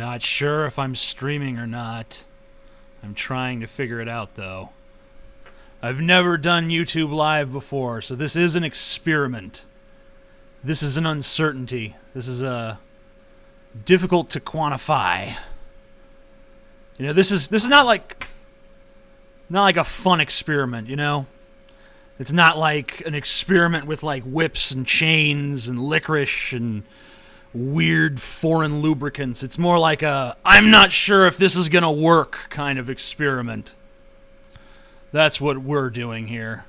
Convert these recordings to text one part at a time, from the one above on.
Not sure if I'm streaming or not. I'm trying to figure it out, though. I've never done YouTube Live before, so this is an experiment. This is an uncertainty. This is difficult to quantify. You know, this is not like a fun experiment, you know? It's not like an experiment with like whips and chains and licorice and weird foreign lubricants. It's more like a I'm not sure if this is gonna work kind of experiment. That's what we're doing here.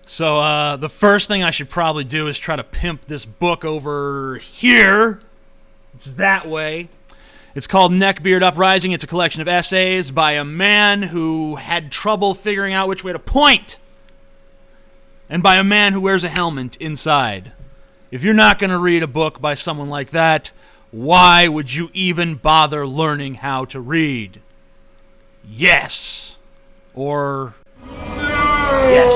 So the first thing I should probably do is try to pimp this book over here. It's that way. It's called Neckbeard Uprising. It's a collection of essays by a man who had trouble figuring out which way to point. And by a man who wears a helmet inside. If you're not going to read a book by someone like that, why would you even bother learning how to read? Yes. Or yes.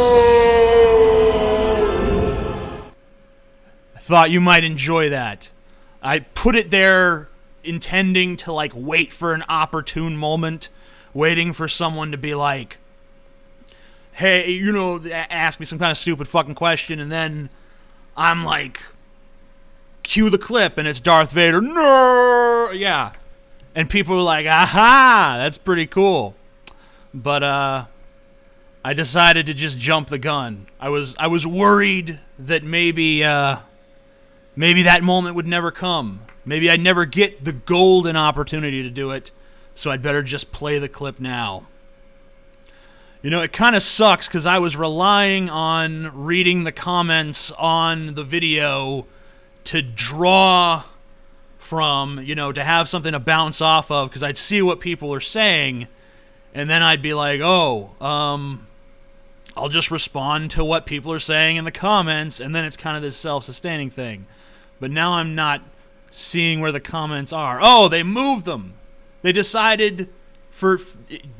I thought you might enjoy that. I put it there intending to like wait for an opportune moment, waiting for someone to be like, hey, you know, ask me some kind of stupid fucking question, and then I'm like, cue the clip, and it's Darth Vader, no, yeah, and people are like, aha, that's pretty cool, but I decided to just jump the gun. I was worried that maybe that moment would never come. Maybe I'd never get the golden opportunity to do it, so I'd better just play the clip now. You know, it kind of sucks because I was relying on reading the comments on the video to draw from, you know, to have something to bounce off of, because I'd see what people are saying, and then I'd be like, oh, I'll just respond to what people are saying in the comments, and then it's kind of this self-sustaining thing. But now I'm not seeing where the comments are. Oh, they moved them. They decided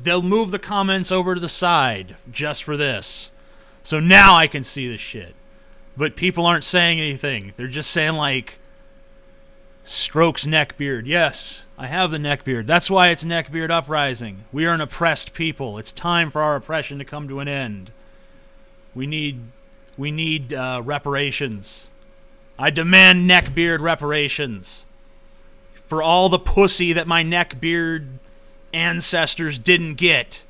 they'll move the comments over to the side just for this. So now I can see the shit. But people aren't saying anything. They're just saying like, Strokes neckbeard. Yes, I have the neckbeard. That's why it's Neckbeard Uprising. We are an oppressed people. It's time for our oppression to come to an end. We need reparations. I demand neckbeard reparations for all the pussy that my neckbeard ancestors didn't get.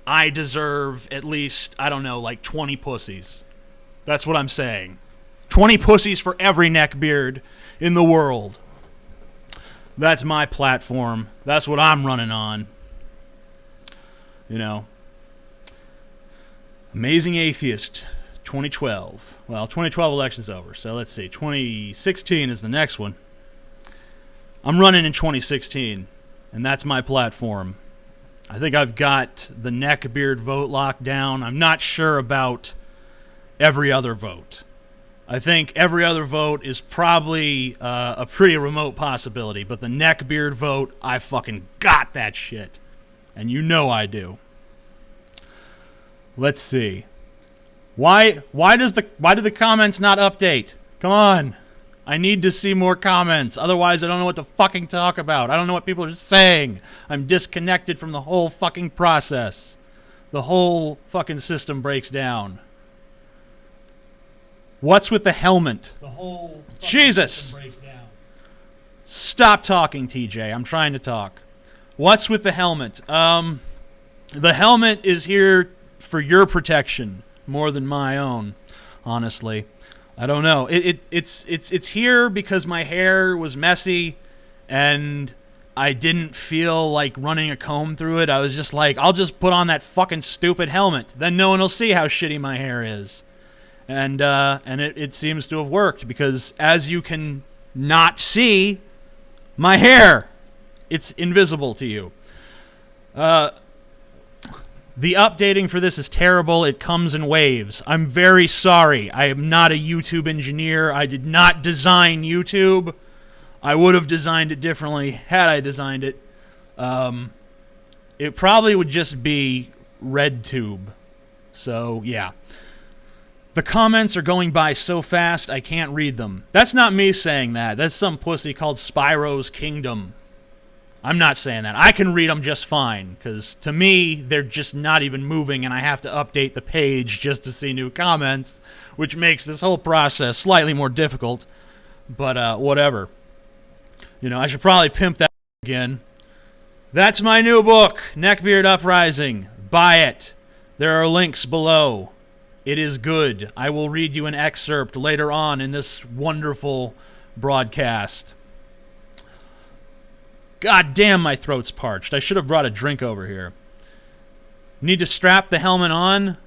I deserve at least, I don't know, like 20 pussies. That's what I'm saying. 20 pussies for every neckbeard in the world. That's my platform. That's what I'm running on. You know. Amazing Atheist 2012. Well, 2012 election's over, so let's see. 2016 is the next one. I'm running in 2016, and that's my platform. I think I've got the neckbeard vote locked down. I'm not sure about every other vote. I think every other vote is probably a pretty remote possibility, but the neckbeard vote, I fucking got that shit. And you know I do. Let's see. Why do the comments not update? Come on. I need to see more comments. Otherwise, I don't know what to fucking talk about. I don't know what people are saying. I'm disconnected from the whole fucking process. The whole fucking system breaks down. What's with the helmet? The whole Jesus system breaks down. Stop talking, TJ. I'm trying to talk. What's with the helmet? The helmet is here for your protection more than my own, honestly. I don't know. It's here because my hair was messy and I didn't feel like running a comb through it. I was just like, I'll just put on that fucking stupid helmet. Then no one will see how shitty my hair is. And it seems to have worked because as you can not see my hair, it's invisible to you. The updating for this is terrible. It comes in waves. I'm very sorry. I am not a YouTube engineer. I did not design YouTube. I would have designed it differently had I designed it. It probably would just be RedTube. So, yeah. The comments are going by so fast I can't read them. That's not me saying that. That's some pussy called Spyro's Kingdom. I'm not saying that. I can read them just fine, because to me, they're just not even moving, and I have to update the page just to see new comments, which makes this whole process slightly more difficult. But whatever. You know, I should probably pimp that again. That's my new book, Neckbeard Uprising. Buy it. There are links below. It is good. I will read you an excerpt later on in this wonderful broadcast. God damn, my throat's parched. I should have brought a drink over here. Need to strap the helmet on?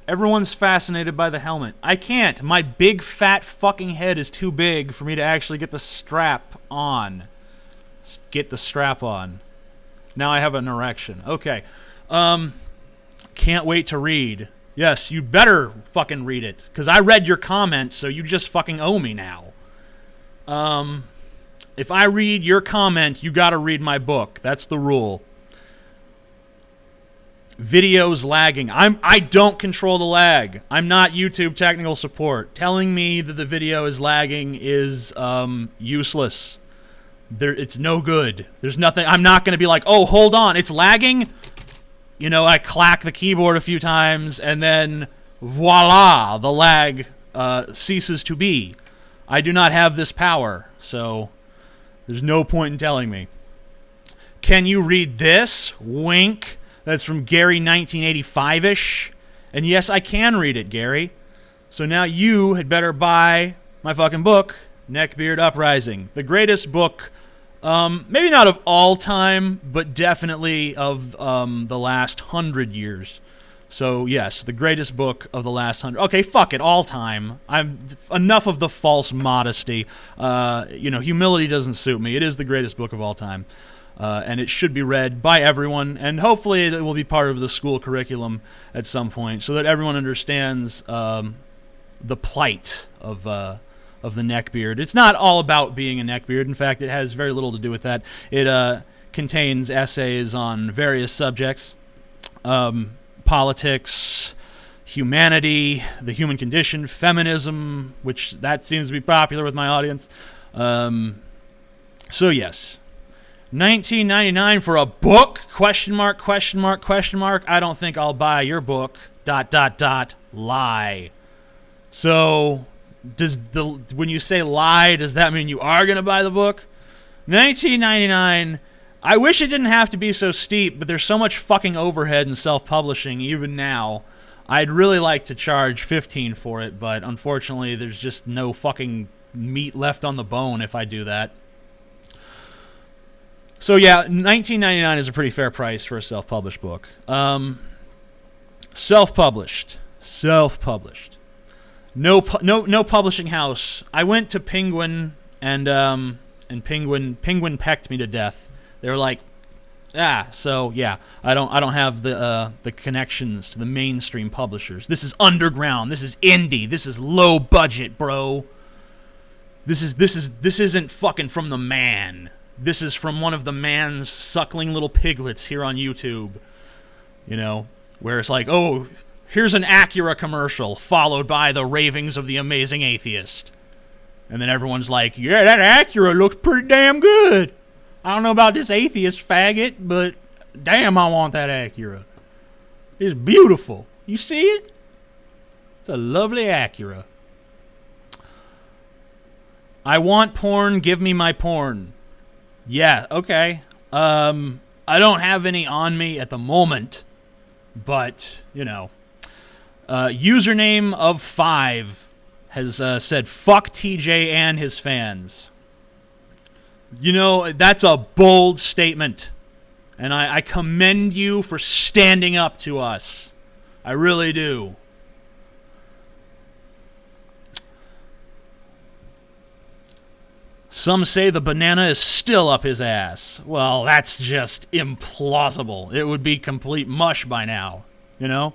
Everyone's fascinated by the helmet. I can't. My big fat fucking head is too big for me to actually get the strap on. Get the strap on. Now I have an erection. Okay. Can't wait to read. Yes, you better fucking read it. Because I read your comment, so you just fucking owe me now. If I read your comment, you gotta read my book. That's the rule. Video's lagging. I don't control the lag. I'm not YouTube technical support. Telling me that the video is lagging is useless. It's no good. There's nothing. I'm not gonna be like, oh, hold on, it's lagging. You know, I clack the keyboard a few times, and then voila, the lag ceases to be. I do not have this power, so there's no point in telling me. Can you read this? Wink. That's from Gary 1985-ish. And yes, I can read it, Gary. So now you had better buy my fucking book, Neckbeard Uprising. The greatest book, maybe not of all time, but definitely of the last 100 years. So yes, the greatest book of the last 100. Okay, fuck it, all time. Enough of the false modesty. Humility doesn't suit me. It is the greatest book of all time. And it should be read by everyone, and hopefully it will be part of the school curriculum at some point, so that everyone understands the plight of the neckbeard. It's not all about being a neckbeard. In fact, it has very little to do with that. It contains essays on various subjects. Politics, humanity, the human condition, feminism, which that seems to be popular with my audience. So yes, $19.99 for a book? Question mark, question mark, question mark. I don't think I'll buy your book. ... Lie. So when you say lie, does that mean you are gonna buy the book? $19.99. I wish it didn't have to be so steep, but there's so much fucking overhead in self-publishing even now. I'd really like to charge $15 for it, but unfortunately there's just no fucking meat left on the bone if I do that. So yeah, $19.99 is a pretty fair price for a self-published book. Self-published. No publishing house. I went to Penguin and Penguin pecked me to death. They were like, so yeah, I don't have the connections to the mainstream publishers. This is underground. This is indie. This is low budget, bro. This isn't fucking from the man. This is from one of the man's suckling little piglets here on YouTube. You know, where it's like, oh, here's an Acura commercial followed by the ravings of the amazing atheist. And then everyone's like, yeah, that Acura looks pretty damn good. I don't know about this atheist faggot, but damn, I want that Acura. It's beautiful. You see it? It's a lovely Acura. I want porn. Give me my porn. Yeah, okay. I don't have any on me at the moment, but, you know. Username of 5 has said, fuck TJ and his fans. You know, that's a bold statement, and I commend you for standing up to us. I really do. Some say the banana is still up his ass. Well, that's just implausible. It would be complete mush by now, you know?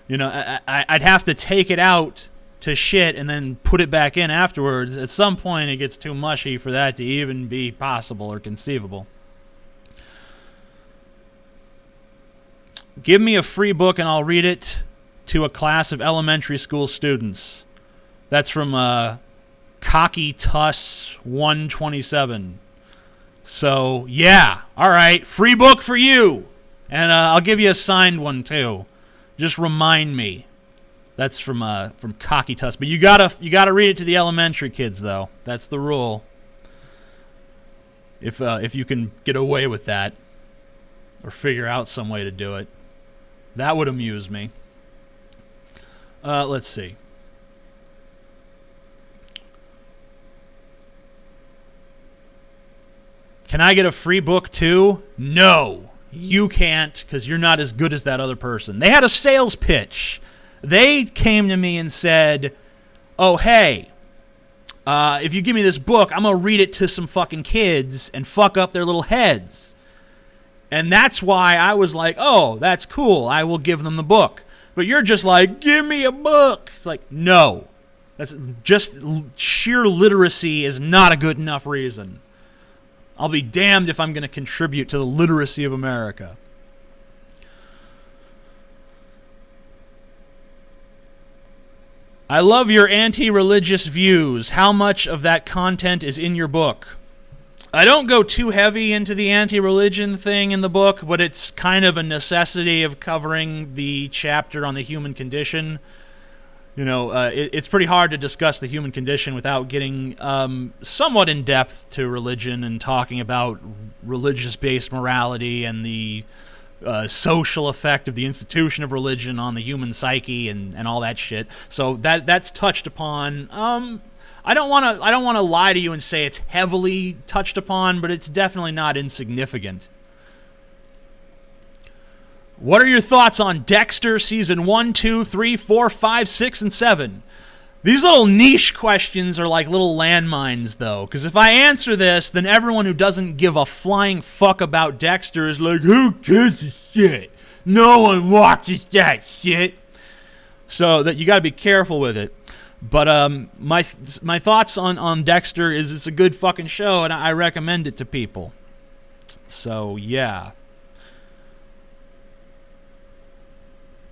You know, I'd have to take it out to shit and then put it back in afterwards. At some point, it gets too mushy for that to even be possible or conceivable. Give me a free book and I'll read it. to a class of elementary school students. That's from Cocky Tuss 127. So, yeah. All right. Free book for you. And I'll give you a signed one, too. Just remind me. That's from Cocky Tuss. But you gotta read it to the elementary kids, though. That's the rule. If you can get away with that, or figure out some way to do it, that would amuse me. Let's see. Can I get a free book too? No, you can't, because you're not as good as that other person. They had a sales pitch. They came to me and said, oh, hey, if you give me this book, I'm going to read it to some fucking kids and fuck up their little heads. And that's why I was like, oh, that's cool. I will give them the book. But you're just like, give me a book. It's like, no. That's just sheer literacy is not a good enough reason. I'll be damned if I'm going to contribute to the literacy of America. I love your anti-religious views. How much of that content is in your book? I don't go too heavy into the anti-religion thing in the book, but it's kind of a necessity of covering the chapter on the human condition. You know, it's pretty hard to discuss the human condition without getting somewhat in depth to religion and talking about religious-based morality and the social effect of the institution of religion on the human psyche and all that shit. So that's touched upon. I don't want to lie to you and say it's heavily touched upon, but it's definitely not insignificant. What are your thoughts on Dexter season 1, 2, 3, 4, 5, 6, and 7? These little niche questions are like little landmines, though, because if I answer this, then everyone who doesn't give a flying fuck about Dexter is like, who gives a shit? No one watches that shit. So that you got to be careful with it. But my thoughts on Dexter is it's a good fucking show, and I recommend it to people. So, yeah.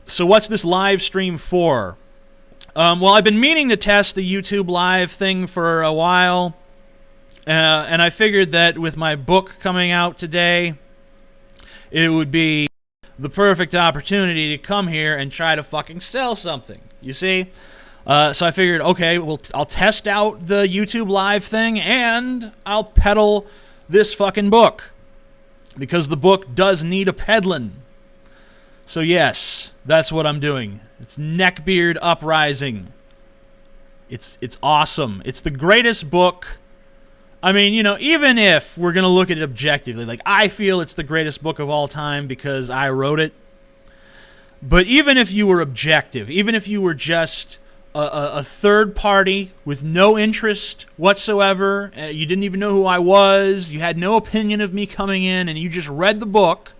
So what's this live stream for? Well, I've been meaning to test the YouTube live thing for a while, and I figured that with my book coming out today, it would be the perfect opportunity to come here and try to fucking sell something, you see? So I figured, okay, well, I'll test out the YouTube live thing, and I'll peddle this fucking book, because the book does need a peddling. So yes, that's what I'm doing. It's Neckbeard Uprising. It's awesome. It's the greatest book. I mean, you know, even if we're going to look at it objectively, like I feel it's the greatest book of all time because I wrote it. But even if you were objective, even if you were just a third party with no interest whatsoever, you didn't even know who I was, you had no opinion of me coming in, and you just read the book,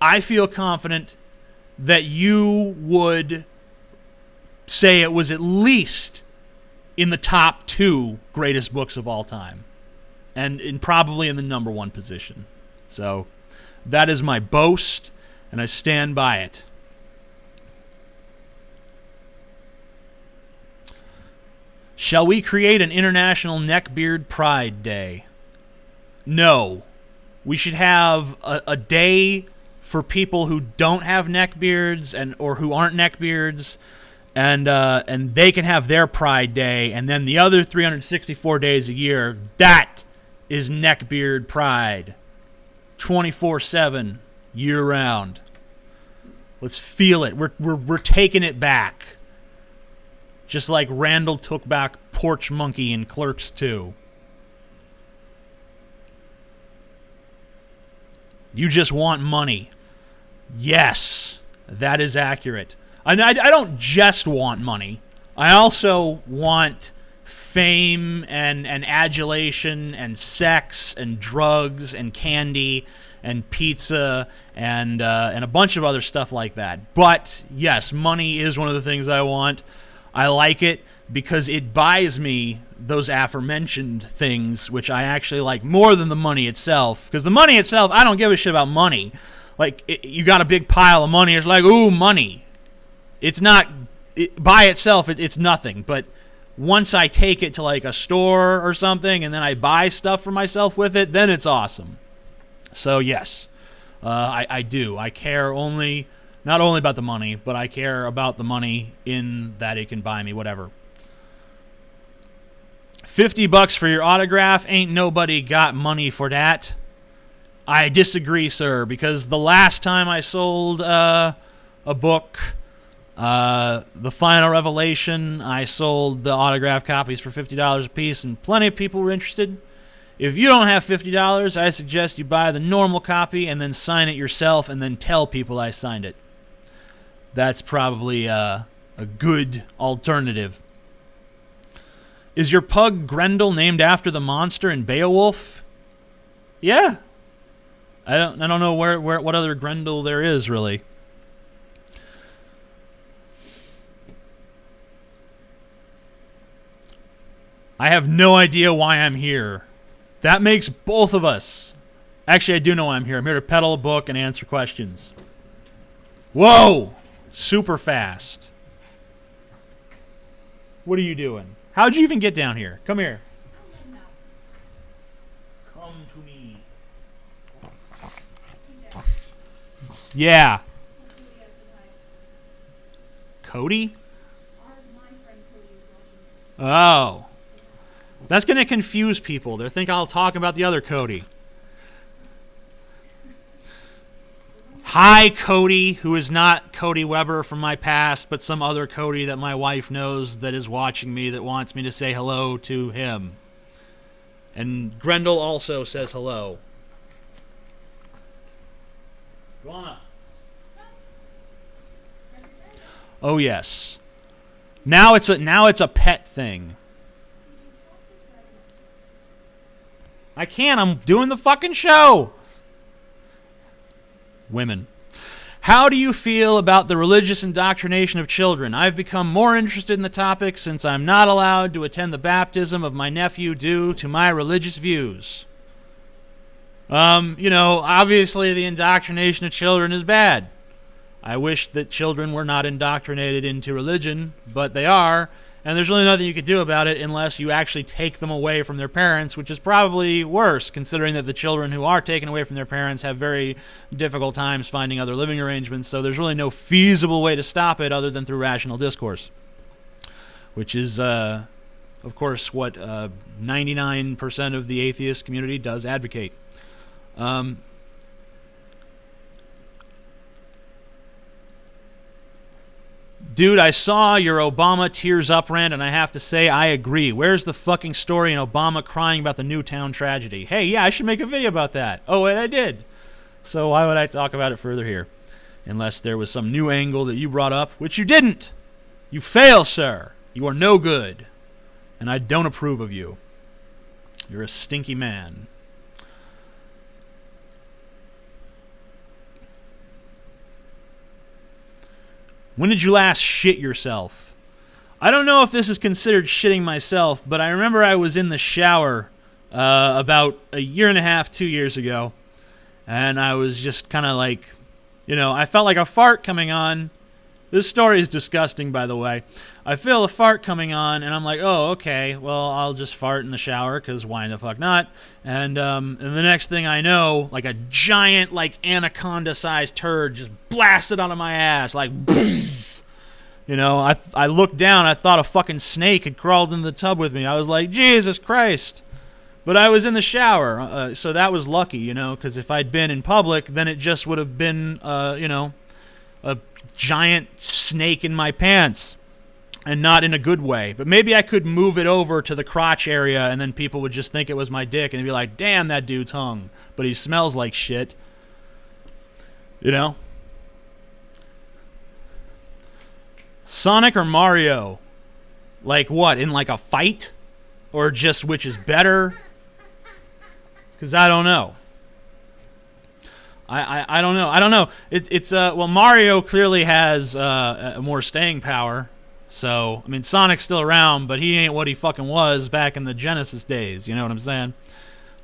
I feel confident that you would say it was at least in the top 2 greatest books of all time. And probably in the number 1 position. So that is my boast, and I stand by it. Shall we create an International Neckbeard Pride Day? No. We should have a day for people who don't have neckbeards or who aren't neckbeards, and they can have their Pride Day, and then the other 364 days a year, that is neckbeard pride, 24/7, year round. Let's feel it. We're taking it back, just like Randall took back Porch Monkey in Clerks 2. You just want money. Yes, that is accurate. I don't just want money. I also want fame and adulation and sex and drugs and candy and pizza and a bunch of other stuff like that. But yes, money is one of the things I want. I like it because it buys me those aforementioned things, which I actually like more than the money itself. Because the money itself, I don't give a shit about money. Like, you got a big pile of money, it's like, ooh, money. It's not, by itself, it's nothing. But once I take it to like a store or something and then I buy stuff for myself with it, then it's awesome. So yes, I do. I care not only about the money, but I care about the money in that it can buy me whatever. $50 for your autograph, ain't nobody got money for that. I disagree, sir, because the last time I sold a book, The Final Revelation, I sold the autograph copies for $50 a piece, and plenty of people were interested. If you don't have $50, I suggest you buy the normal copy and then sign it yourself and then tell people I signed it. That's probably a good alternative. Is your pug Grendel named after the monster in Beowulf? Yeah. I don't know what other Grendel there is, really. I have no idea why I'm here. That makes both of us. Actually, I do know why I'm here. I'm here to peddle a book and answer questions. Whoa! Super fast. What are you doing? How'd you even get down here? Come here. Come to me. Yeah. Cody? Oh. That's going to confuse people. They think I'll talk about the other Cody. Hi, Cody, who is not Cody Weber from my past, but some other Cody that my wife knows that is watching me that wants me to say hello to him. And Grendel also says hello. Go on up. Oh, yes. Now it's a pet thing. I can't. I'm doing the fucking show. Women. How do you feel about the religious indoctrination of children? I've become more interested in the topic since I'm not allowed to attend the baptism of my nephew due to my religious views. Obviously the indoctrination of children is bad. I wish that children were not indoctrinated into religion, but they are. And there's really nothing you could do about it unless you actually take them away from their parents, which is probably worse, considering that the children who are taken away from their parents have very difficult times finding other living arrangements. So there's really no feasible way to stop it other than through rational discourse, which is, of course, what 99% of the atheist community does advocate. Dude, I saw your Obama tears up rant, and I have to say I agree. Where's the fucking story in Obama crying about the Newtown tragedy? Hey, yeah, I should make a video about that. Oh, and I did. So why would I talk about it further here? Unless there was some new angle that you brought up, which you didn't. You fail, sir. You are no good. And I don't approve of you. You're a stinky man. When did you last shit yourself? I don't know if this is considered shitting myself, but I remember I was in the shower about a year and a half, 2 years ago, and I was just kind of like, I felt like a fart coming on. This story is disgusting, by the way. I feel a fart coming on, and I'm like, oh, okay, well, I'll just fart in the shower, because why the fuck not? And the next thing I know, like a giant, like, anaconda-sized turd just blasted out of my ass, like, I looked down, I thought a fucking snake had crawled into the tub with me. I was like, Jesus Christ. But I was in the shower, so that was lucky, because if I'd been in public, then it just would have been, a giant snake in my pants, and not in a good way. But maybe I could move it over to the crotch area, and then people would just think it was my dick, and they'd be like, damn, that dude's hung, but he smells like shit. Sonic or Mario? Like what, in like a fight? Or just which is better? Because I don't know. I don't know. I don't know. It's well, Mario clearly has more staying power. So, I mean, Sonic's still around, but he ain't what he fucking was back in the Genesis days. You know what I'm saying?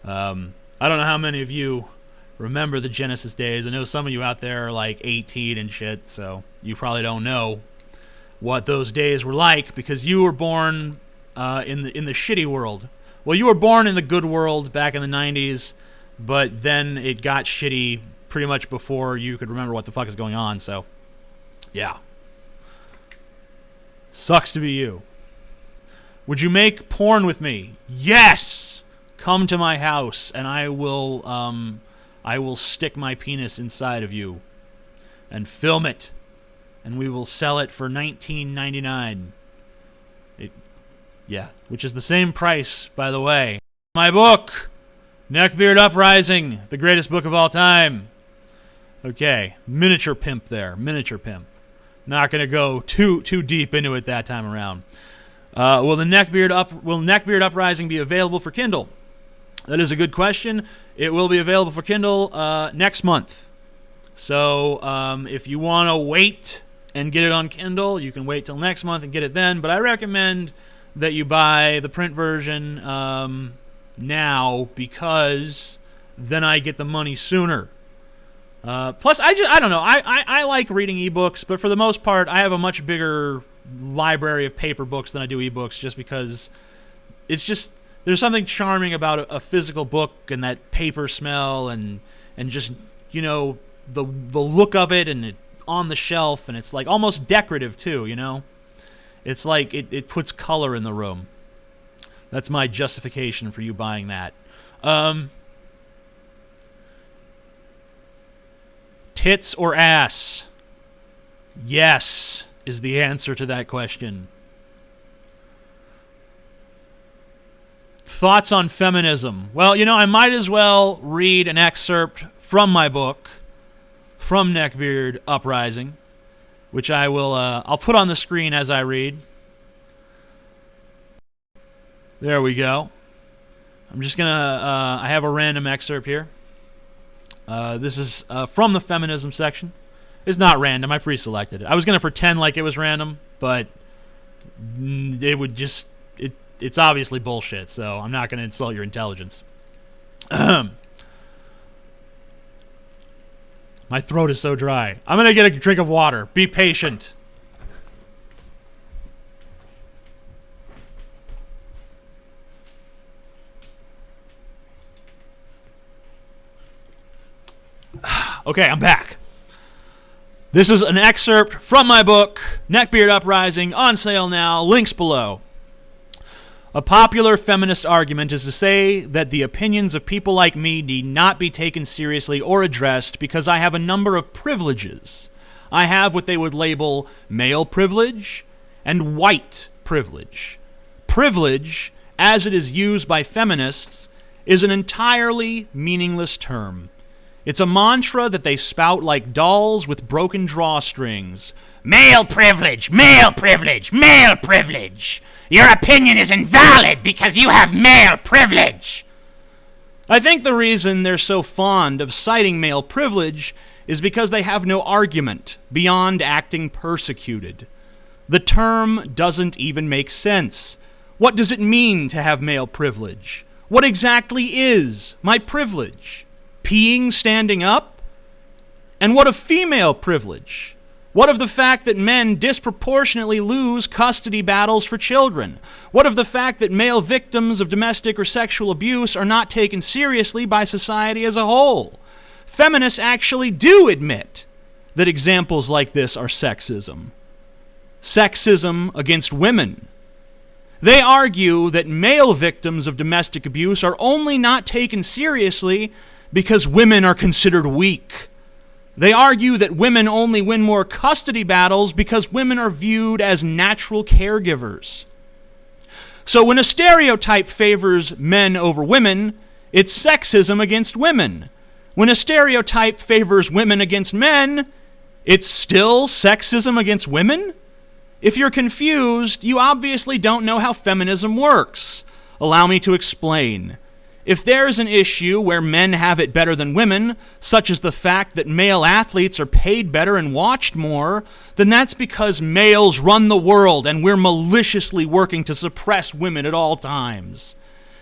I don't know how many of you remember the Genesis days. I know some of you out there are like 18 and shit, so you probably don't know. what those days were like, because you were born in the shitty world. Well, you were born in the good world back in the 90s, but then it got shitty pretty much before you could remember what the fuck is going on, so yeah. Sucks to be you. Would you make porn with me? Yes! Come to my house, and I will stick my penis inside of you and film it, and we will sell it for $19.99. Yeah, which is the same price, by the way. My book, Neckbeard Uprising, the greatest book of all time. Okay, miniature pimp there, miniature pimp. Not going to go too deep into it that time around. Will Neckbeard Uprising be available for Kindle? That is a good question. It will be available for Kindle next month. So if you want to wait and get it on Kindle, you can wait till next month and get it then. But I recommend that you buy the print version now, because then I get the money sooner. Plus, I don't know. I like reading ebooks, but for the most part, I have a much bigger library of paper books than I do ebooks, just because there's something charming about a physical book and that paper smell and just, you know, the look of it and it on the shelf, and it's like almost decorative too, you know? It's like it puts color in the room. That's my justification for you buying that. Tits or ass? Yes is the answer to that question. Thoughts on feminism? Well, you know, I might as well read an excerpt from my book, from Neckbeard Uprising, which I'll put on the screen as I read. There we go. I'm just gonna, I have a random excerpt here. This is from the feminism section. It's not random, I pre-selected it. I was gonna pretend like it was random, but it would just, it's obviously bullshit, so I'm not gonna insult your intelligence. My throat is so dry. I'm gonna get a drink of water. Be patient. Okay, I'm back. This is an excerpt from my book, Neckbeard Uprising, on sale now, links below. A popular feminist argument is to say that the opinions of people like me need not be taken seriously or addressed because I have a number of privileges. I have what they would label male privilege and white privilege. Privilege, as it is used by feminists, is an entirely meaningless term. It's a mantra that they spout like dolls with broken drawstrings. Male privilege, male privilege, male privilege. Your opinion is invalid because you have male privilege. I think the reason they're so fond of citing male privilege is because they have no argument beyond acting persecuted. The term doesn't even make sense. What does it mean to have male privilege? What exactly is my privilege? Peeing standing up? And what of female privilege? What of the fact that men disproportionately lose custody battles for children? What of the fact that male victims of domestic or sexual abuse are not taken seriously by society as a whole? Feminists actually do admit that examples like this are sexism. Sexism against women. They argue that male victims of domestic abuse are only not taken seriously because women are considered weak. They argue that women only win more custody battles because women are viewed as natural caregivers. So when a stereotype favors men over women, it's sexism against women. When a stereotype favors women against men, it's still sexism against women? If you're confused, you obviously don't know how feminism works. Allow me to explain. If there's an issue where men have it better than women, such as the fact that male athletes are paid better and watched more, then that's because males run the world and we're maliciously working to suppress women at all times.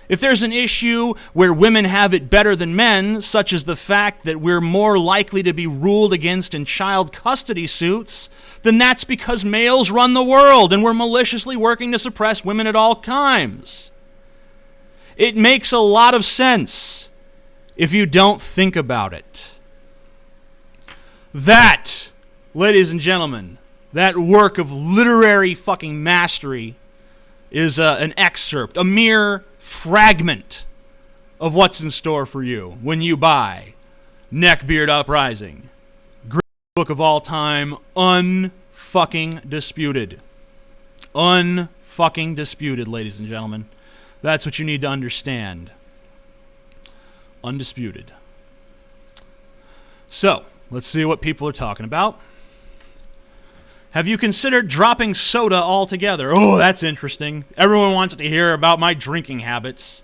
If there's an issue where women have it better than men, such as the fact that we're more likely to be ruled against in child custody suits, then that's because males run the world and we're maliciously working to suppress women at all times. It makes a lot of sense if you don't think about it. That, ladies and gentlemen, that work of literary fucking mastery is an excerpt, a mere fragment of what's in store for you when you buy Neckbeard Uprising. Greatest book of all time, unfucking disputed. Unfucking disputed, ladies and gentlemen. That's what you need to understand. Undisputed. So, let's see what people are talking about. Have you considered dropping soda altogether? Oh, that's interesting. Everyone wants to hear about my drinking habits.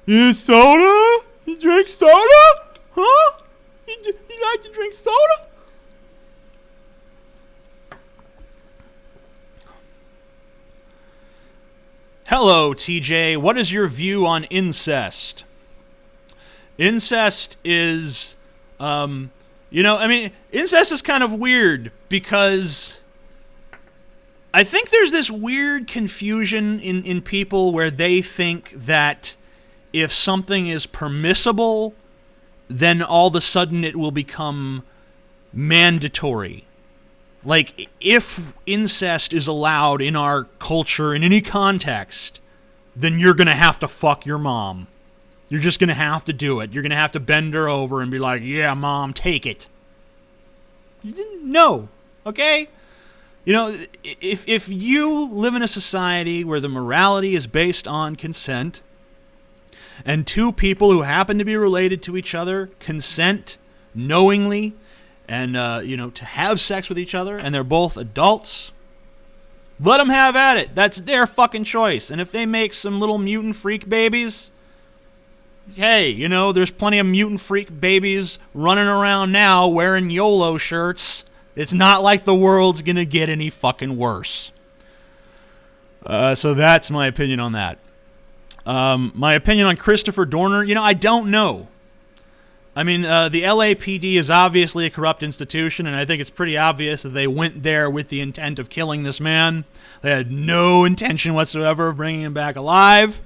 You soda? You drink soda? Huh? You like to drink soda? Hello, TJ. What is your view on incest? Incest is, incest is kind of weird because I think there's this weird confusion in people where they think that if something is permissible, then all of a sudden it will become mandatory. Like, if incest is allowed in our culture in any context, then you're going to have to fuck your mom. You're just going to have to do it. You're going to have to bend her over and be like, yeah, mom, take it. No, okay? You know, if you live in a society where the morality is based on consent, and two people who happen to be related to each other consent knowingly and, to have sex with each other, and they're both adults, let them have at it. That's their fucking choice. And if they make some little mutant freak babies, hey, there's plenty of mutant freak babies running around now wearing YOLO shirts. It's not like the world's going to get any fucking worse. So that's my opinion on that. My opinion on Christopher Dorner, I don't know. I mean, the LAPD is obviously a corrupt institution, and I think it's pretty obvious that they went there with the intent of killing this man. They had no intention whatsoever of bringing him back alive.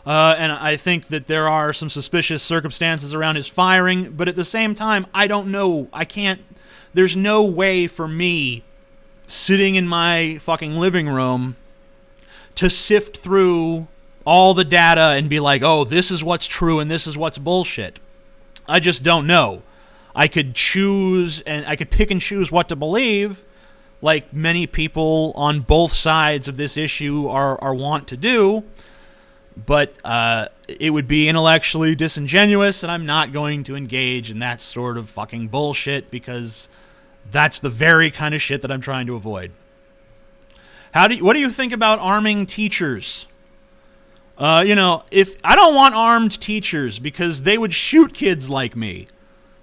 And I think that there are some suspicious circumstances around his firing, but at the same time, I don't know. There's no way for me, sitting in my fucking living room, to sift through all the data and be like, oh, this is what's true and this is what's bullshit. I just don't know. I could pick and choose what to believe, like many people on both sides of this issue are wont to do, but it would be intellectually disingenuous, and I'm not going to engage in that sort of fucking bullshit because that's the very kind of shit that I'm trying to avoid. What do you think about arming teachers? If I don't want armed teachers because they would shoot kids like me.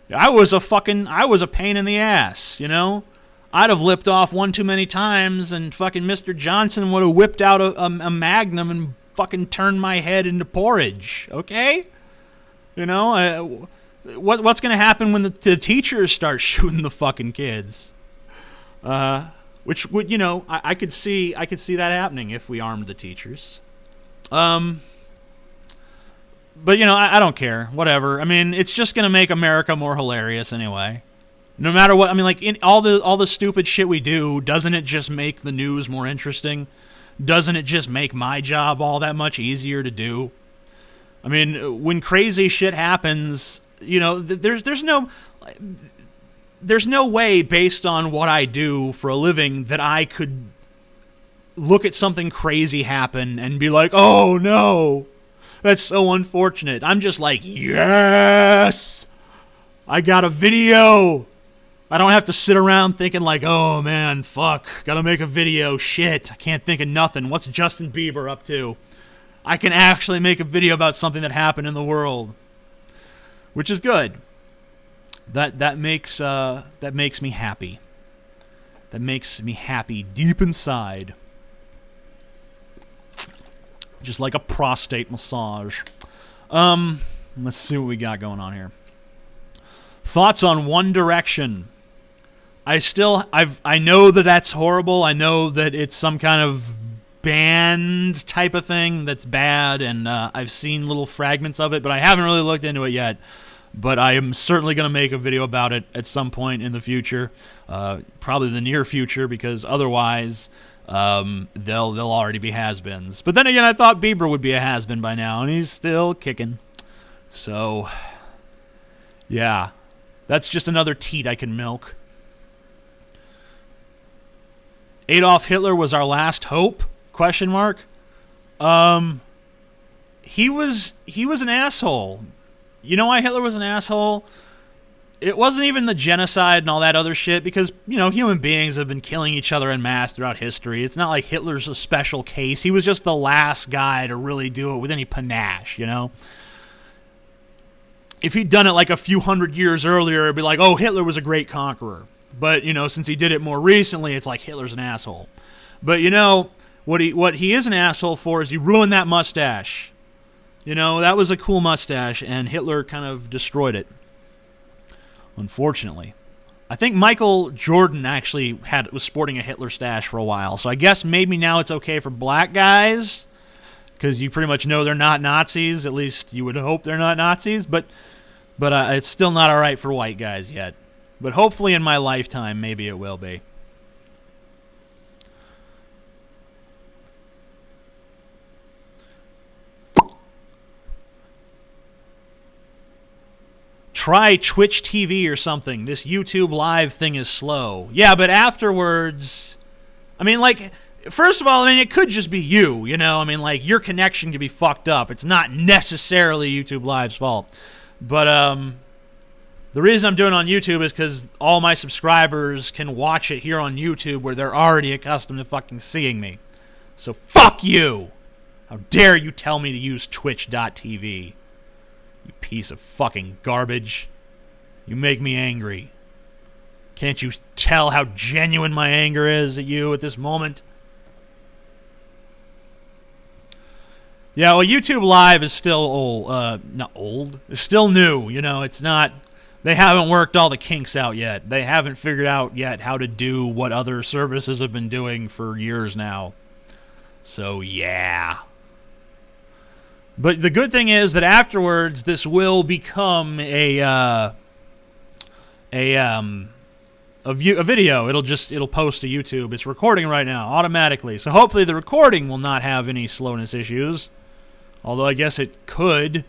I was a pain in the ass, I'd have lipped off one too many times and fucking Mr. Johnson would have whipped out a Magnum and fucking turned my head into porridge, okay? What's going to happen when the teachers start shooting the fucking kids? Which would, I could see that happening if we armed the teachers. But I don't care. Whatever. I mean, it's just gonna make America more hilarious anyway. No matter what. I mean, like, in all the stupid shit we do, doesn't it just make the news more interesting? Doesn't it just make my job all that much easier to do? I mean, when crazy shit happens, there's no way based on what I do for a living that I could look at something crazy happen and be like, oh no, that's so unfortunate. I'm just like, yes, I got a video. I don't have to sit around thinking like, oh man, fuck, gotta make a video, shit, I can't think of nothing. What's Justin Bieber up to? I can actually make a video about something that happened in the world, which is good. That makes me happy. That makes me happy deep inside. Just like a prostate massage. Let's see what we got going on here. Thoughts on One Direction. I know that that's horrible. I know that it's some kind of band type of thing that's bad, and I've seen little fragments of it, but I haven't really looked into it yet. But I am certainly going to make a video about it at some point in the future, probably the near future, because otherwise they'll already be has-beens. But then again, I thought Bieber would be a has-been by now, and he's still kicking. So, yeah, that's just another teat I can milk. Adolf Hitler was our last hope? Question mark. He was an asshole. You know why Hitler was an asshole? It wasn't even the genocide and all that other shit, because, you know, human beings have been killing each other en masse throughout history. It's not like Hitler's a special case. He was just the last guy to really do it with any panache, you know? If he'd done it like a few hundred years earlier, it'd be like, oh, Hitler was a great conqueror. But, you know, since he did it more recently, it's like Hitler's an asshole. But, you know, what he is an asshole for is he ruined that mustache. You know, that was a cool mustache, and Hitler kind of destroyed it. Unfortunately. I think Michael Jordan actually was sporting a Hitler stash for a while. So I guess maybe now it's okay for black guys, because you pretty much know they're not Nazis. At least you would hope they're not Nazis. But it's still not all right for white guys yet. But hopefully in my lifetime, maybe it will be. Try Twitch TV or something. This YouTube live thing is slow. Yeah, but afterwards, I mean, like, first of all, I mean, it could just be you, you know? I mean, like, your connection could be fucked up. It's not necessarily YouTube Live's fault. But, the reason I'm doing it on YouTube is because all my subscribers can watch it here on YouTube where they're already accustomed to fucking seeing me. So fuck you! How dare you tell me to use Twitch.tv? You piece of fucking garbage. You make me angry. Can't you tell how genuine my anger is at you at this moment? Yeah, well, YouTube Live is still old. Not old. It's still new. You know, it's not... They haven't worked all the kinks out yet. They haven't figured out yet how to do what other services have been doing for years now. So, yeah. But the good thing is that afterwards, this will become a video. It'll post to YouTube. It's recording right now automatically. So hopefully the recording will not have any slowness issues. Although I guess it could,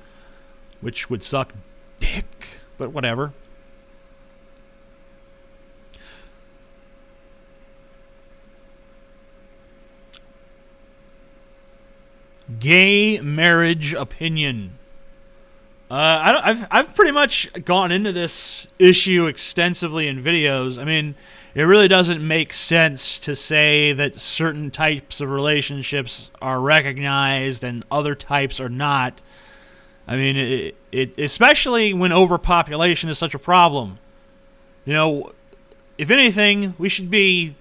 which would suck dick. But whatever. Gay marriage opinion. I've pretty much gone into this issue extensively in videos. I mean, it really doesn't make sense to say that certain types of relationships are recognized and other types are not. I mean, it especially when overpopulation is such a problem. You know, if anything, we should be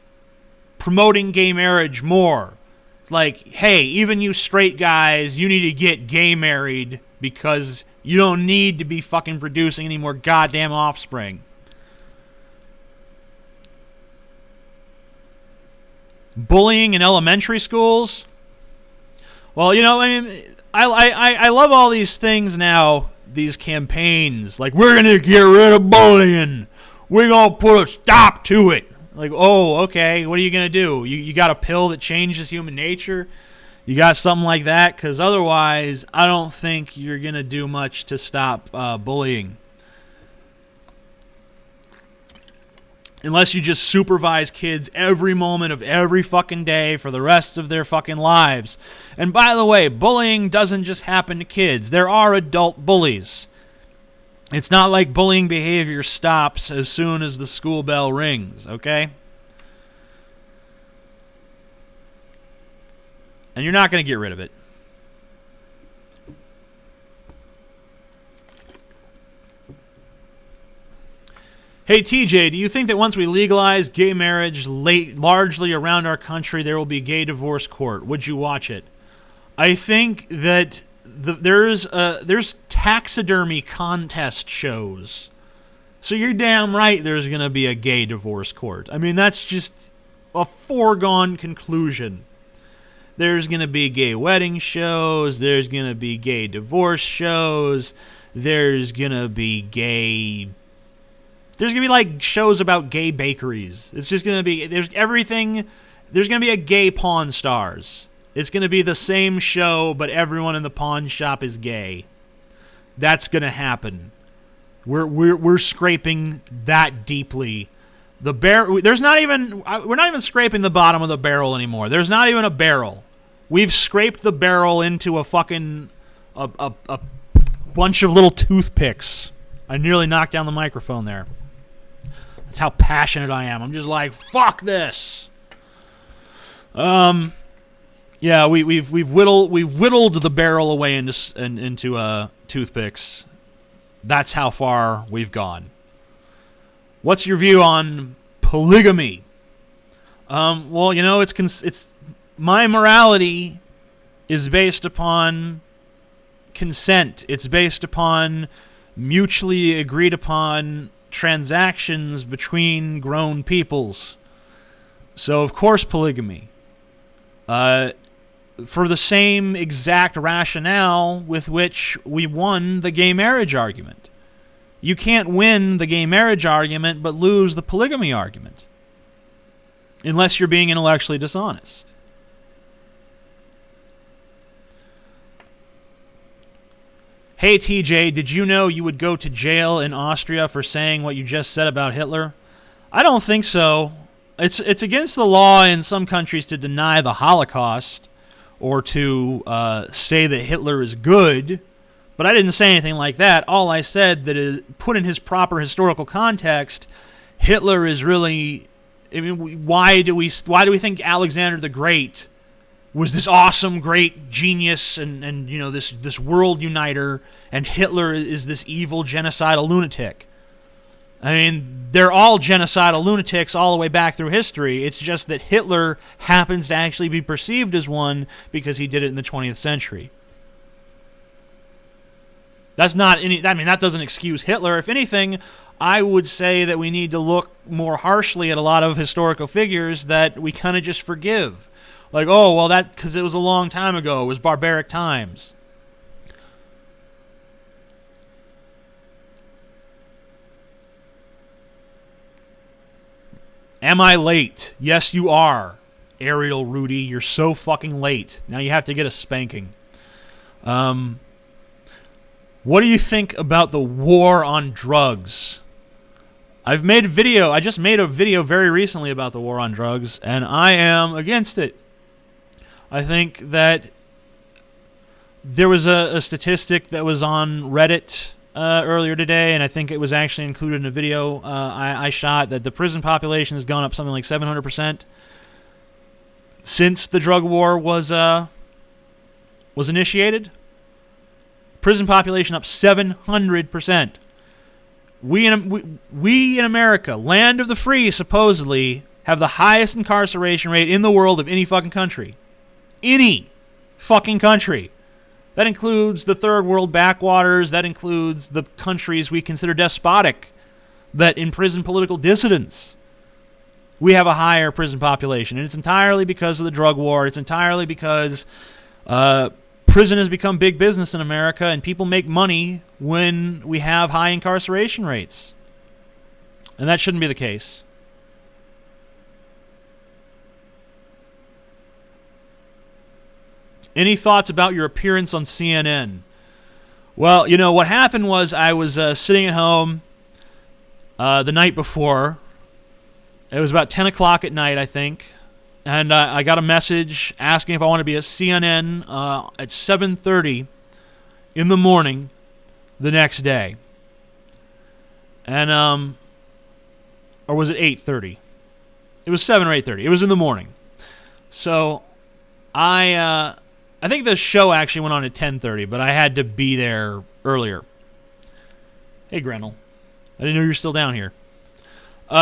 promoting gay marriage more. It's like, hey, even you straight guys, you need to get gay married because you don't need to be fucking producing any more goddamn offspring. Bullying in elementary schools? Well, you know, I mean... I love all these things now, these campaigns. Like, we're going to get rid of bullying. We're going to put a stop to it. Like, oh, okay, what are you going to do? You got a pill that changes human nature? You got something like that? Because otherwise, I don't think you're going to do much to stop bullying. Unless you just supervise kids every moment of every fucking day for the rest of their fucking lives. And by the way, bullying doesn't just happen to kids. There are adult bullies. It's not like bullying behavior stops as soon as the school bell rings, okay? And you're not going to get rid of it. Hey, TJ, do you think that once we legalize gay marriage largely around our country, there will be a gay divorce court? Would you watch it? I think that there's taxidermy contest shows. So you're damn right there's going to be a gay divorce court. I mean, that's just a foregone conclusion. There's going to be gay wedding shows. There's going to be gay divorce shows. There's going to be like shows about gay bakeries. It's just going to be, there's everything. There's going to be a gay Pawn Stars. It's going to be the same show, but everyone in the pawn shop is gay. That's going to happen. We're scraping that deeply. We're not even scraping the bottom of the barrel anymore. There's not even a barrel. We've scraped the barrel into a fucking a bunch of little toothpicks. I nearly knocked down the microphone there. That's how passionate I am. I'm just like, fuck this. Yeah, we've whittled the barrel away into toothpicks. That's how far we've gone. What's your view on polygamy? Well, you know, it's my morality is based upon consent. It's based upon mutually agreed upon transactions between grown peoples. So, of course, polygamy. For the same exact rationale with which we won the gay marriage argument. You can't win the gay marriage argument but lose the polygamy argument. Unless you're being intellectually dishonest. Hey TJ, did you know you would go to jail in Austria for saying what you just said about Hitler? I don't think so. It's against the law in some countries to deny the Holocaust or to say that Hitler is good, but I didn't say anything like that. All I said that is put in his proper historical context, Hitler is really. I mean, why do we think Alexander the Great was this awesome, great genius and you know this world uniter, and Hitler is this evil genocidal lunatic? I mean, they're all genocidal lunatics all the way back through history. It's just that Hitler happens to actually be perceived as one because he did it in the 20th century. That's not any. I mean, that doesn't excuse Hitler. If anything, I would say that we need to look more harshly at a lot of historical figures that we kind of just forgive. Like, oh, well, that because it was a long time ago. It was barbaric times. Am I late? Yes, you are. Ariel Rudy, you're so fucking late. Now you have to get a spanking. What do you think about the war on drugs? I just made a video very recently about the war on drugs, and I am against it. I think that there was a statistic that was on Reddit earlier today, and I think it was actually included in a video I shot, that the prison population has gone up something like 700% since the drug war was initiated. Prison population up 700%. We in America, land of the free, supposedly have the highest incarceration rate in the world of any fucking country. Any fucking country. That includes the third world backwaters. That includes the countries we consider despotic that imprison political dissidents. We have a higher prison population, and it's entirely because of the drug war. It's entirely because prison has become big business in America, and people make money when we have high incarceration rates. And that shouldn't be the case. Any thoughts about your appearance on CNN? Well, you know, what happened was I was sitting at home the night before. It was about 10 o'clock at night, I think. And I got a message asking if I wanted to be at CNN at 7:30 in the morning the next day. And, or was it 8:30? It was 7 or 8:30. It was in the morning. So I think the show actually went on at 10:30, but I had to be there earlier. Hey, Grendel. I didn't know you were still down here.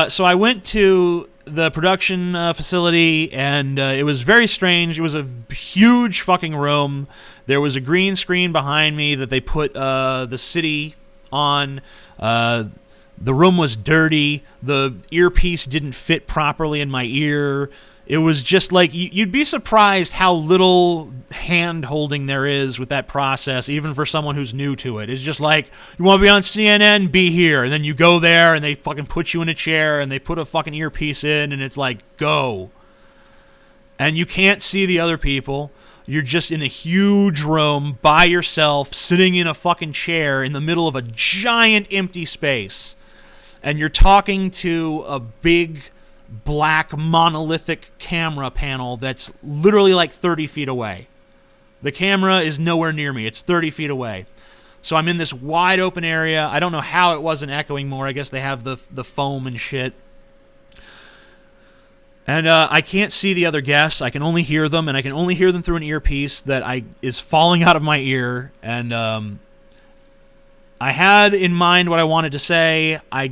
So I went to the production facility, and it was very strange. It was a huge fucking room. There was a green screen behind me that they put the city on. The room was dirty. The earpiece didn't fit properly in my ear. It was just like, you'd be surprised how little hand-holding there is with that process, even for someone who's new to it. It's just like, you want to be on CNN? Be here. And then you go there, and they fucking put you in a chair, and they put a fucking earpiece in, and it's like, go. And you can't see the other people. You're just in a huge room by yourself, sitting in a fucking chair in the middle of a giant empty space. And you're talking to a big black monolithic camera panel that's literally like 30 feet away. The camera is nowhere near me. It's 30 feet away. So I'm in this wide open area. I don't know how it wasn't echoing more. I guess they have the foam and shit. And I can't see the other guests. I can only hear them, and I can only hear them through an earpiece that is falling out of my ear. And I had in mind what I wanted to say. I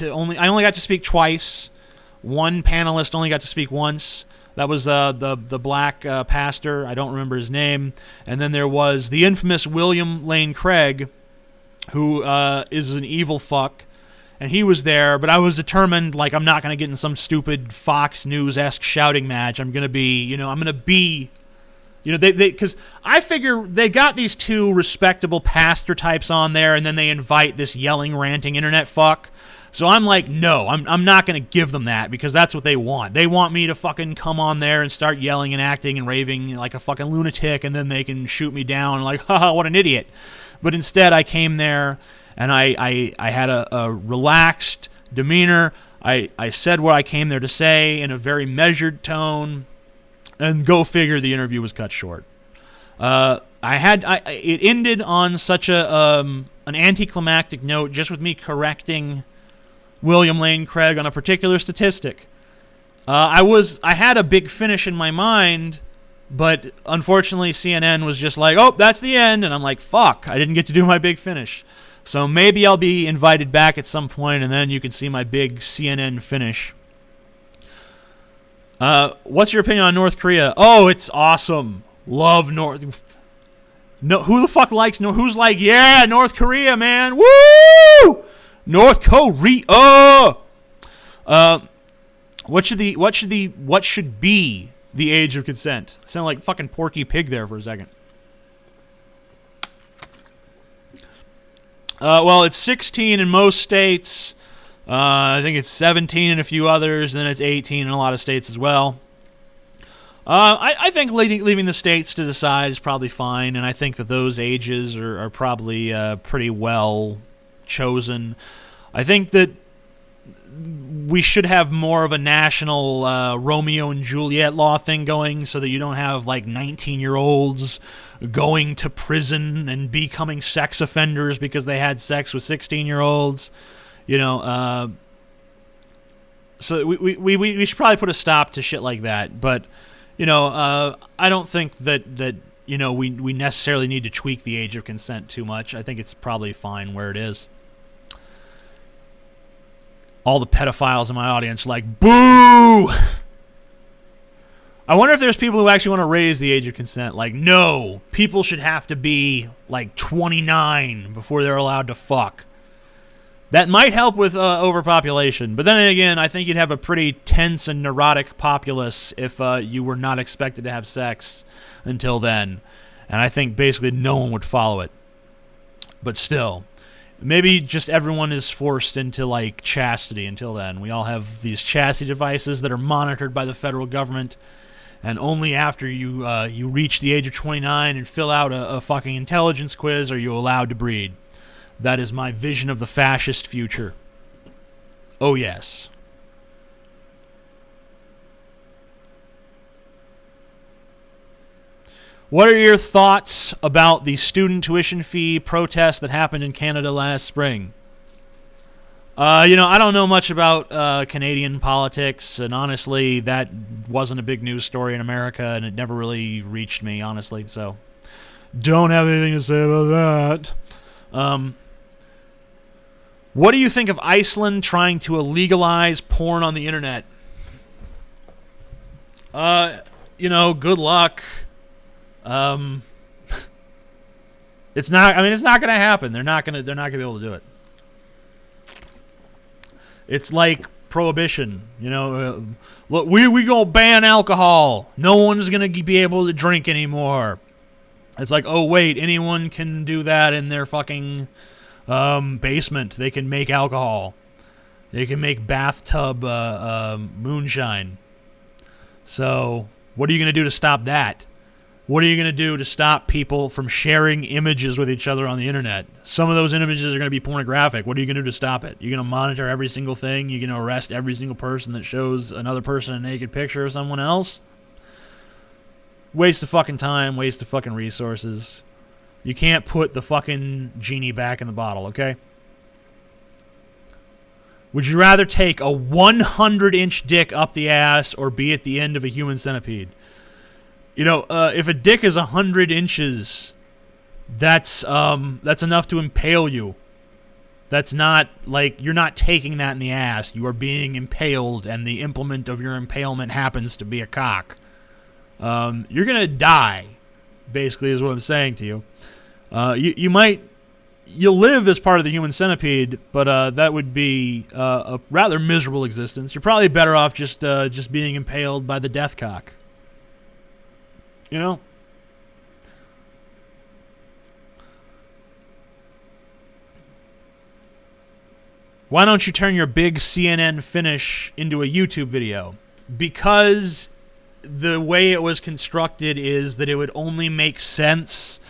only got to speak twice. One panelist only got to speak once. That was the black pastor. I don't remember his name. And then there was the infamous William Lane Craig, who is an evil fuck. And he was there, but I was determined, like, I'm not going to get in some stupid Fox News-esque shouting match. I'm going to be, because I figure they got these two respectable pastor types on there, and then they invite this yelling, ranting internet fuck. So I'm like, no, I'm not going to give them that, because that's what they want. They want me to fucking come on there and start yelling and acting and raving like a fucking lunatic, and then they can shoot me down like, haha, what an idiot. But instead, I came there, and I had a relaxed demeanor. I said what I came there to say in a very measured tone, and go figure, the interview was cut short. It ended on such an anticlimactic note, just with me correcting William Lane Craig on a particular statistic. I had a big finish in my mind, but unfortunately CNN was just like, oh, that's the end, and I'm like, fuck, I didn't get to do my big finish. So maybe I'll be invited back at some point, and then you can see my big CNN finish. What's your opinion on North Korea? Oh, it's awesome. Love North. No, who the fuck likes who's like, yeah, North Korea, man. Woo! North Korea. What should be the age of consent? I sound like fucking Porky Pig there for a second. Well, it's 16 in most states. I think it's 17 in a few others, and then it's 18 in a lot of states as well. I think leaving the states to decide is probably fine, and I think that those ages are probably pretty well chosen. I think that we should have more of a national Romeo and Juliet law thing going, so that you don't have like 19-year-olds going to prison and becoming sex offenders because they had sex with 16-year-olds. So we should probably put a stop to shit like that. But I don't think that we necessarily need to tweak the age of consent too much. I think it's probably fine where it is. All the pedophiles in my audience are like, boo! I wonder if there's people who actually want to raise the age of consent. Like, no, people should have to be like 29 before they're allowed to fuck. That might help with overpopulation. But then again, I think you'd have a pretty tense and neurotic populace if you were not expected to have sex until then. And I think basically no one would follow it. But still, maybe just everyone is forced into like chastity until then. We all have these chastity devices that are monitored by the federal government. And only after you reach the age of 29 and fill out a fucking intelligence quiz are you allowed to breed. That is my vision of the fascist future. Oh, yes. What are your thoughts about the student tuition fee protest that happened in Canada last spring? I don't know much about Canadian politics, and honestly, that wasn't a big news story in America, and it never really reached me, honestly, so don't have anything to say about that. What do you think of Iceland trying to illegalize porn on the internet? Good luck. It's not. I mean, it's not going to happen. They're not going to be able to do it. It's like prohibition. Look, we gonna ban alcohol. No one's gonna be able to drink anymore. It's like, oh wait, anyone can do that in their fucking basement. They can make alcohol. They can make bathtub moonshine. So, what are you gonna do to stop that? What are you going to do to stop people from sharing images with each other on the internet? Some of those images are going to be pornographic. What are you going to do to stop it? You're going to monitor every single thing? You're going to arrest every single person that shows another person a naked picture of someone else? Waste of fucking time, waste of fucking resources. You can't put the fucking genie back in the bottle, okay? Would you rather take a 100-inch dick up the ass or be at the end of a human centipede? If a dick is 100 inches, that's enough to impale you. That's not, like, you're not taking that in the ass. You are being impaled, and the implement of your impalement happens to be a cock. You're going to die, basically, is what I'm saying to you. You'll live as part of the human centipede, but that would be a rather miserable existence. You're probably better off just being impaled by the death cock. Why don't you turn your big CNN finish into a YouTube video? Because the way it was constructed is that it would only make sense,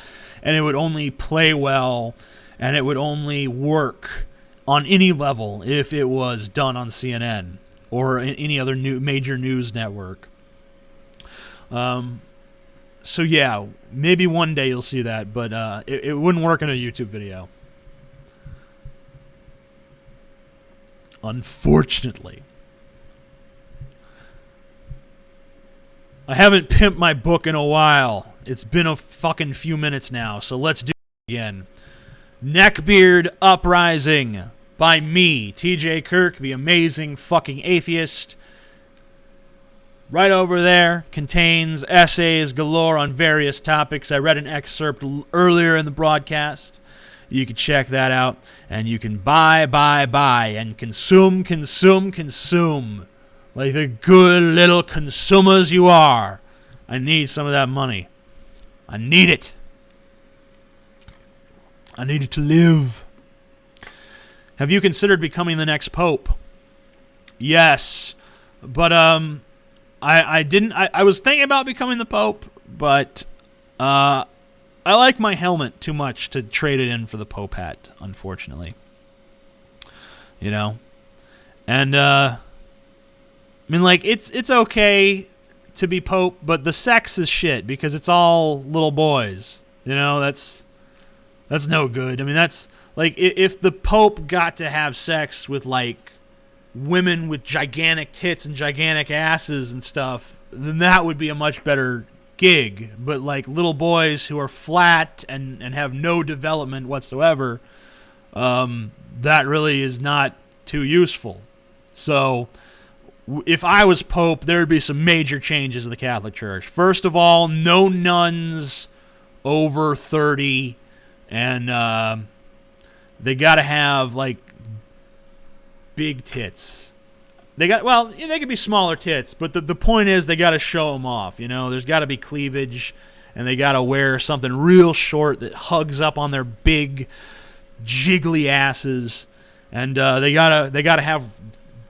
and it would only play well, and it would only work on any level if it was done on CNN or any other major news network. So yeah, maybe one day you'll see that, but it wouldn't work in a YouTube video. Unfortunately. I haven't pimped my book in a while. It's been a fucking few minutes now, so let's do it again. Neckbeard Uprising by me, TJ Kirk, the amazing fucking atheist. Right over there contains essays galore on various topics. I read an excerpt earlier in the broadcast. You can check that out. And you can buy, and consume. Like the good little consumers you are. I need some of that money. I need it. I need it to live. Have you considered becoming the next pope? Yes. But, I didn't. I was thinking about becoming the Pope, but I like my helmet too much to trade it in for the Pope hat, unfortunately. And I mean, like, it's okay to be Pope, but the sex is shit because it's all little boys. That's no good. I mean, that's like if the Pope got to have sex with like women with gigantic tits and gigantic asses and stuff, then that would be a much better gig. But like little boys who are flat and have no development whatsoever, that really is not too useful. So if I was Pope, there would be some major changes in the Catholic Church. First of all, no nuns over 30, and they got to have like big tits. They could be smaller tits, but the point is they got to show them off. There's got to be cleavage, and they got to wear something real short that hugs up on their big, jiggly asses, and they gotta have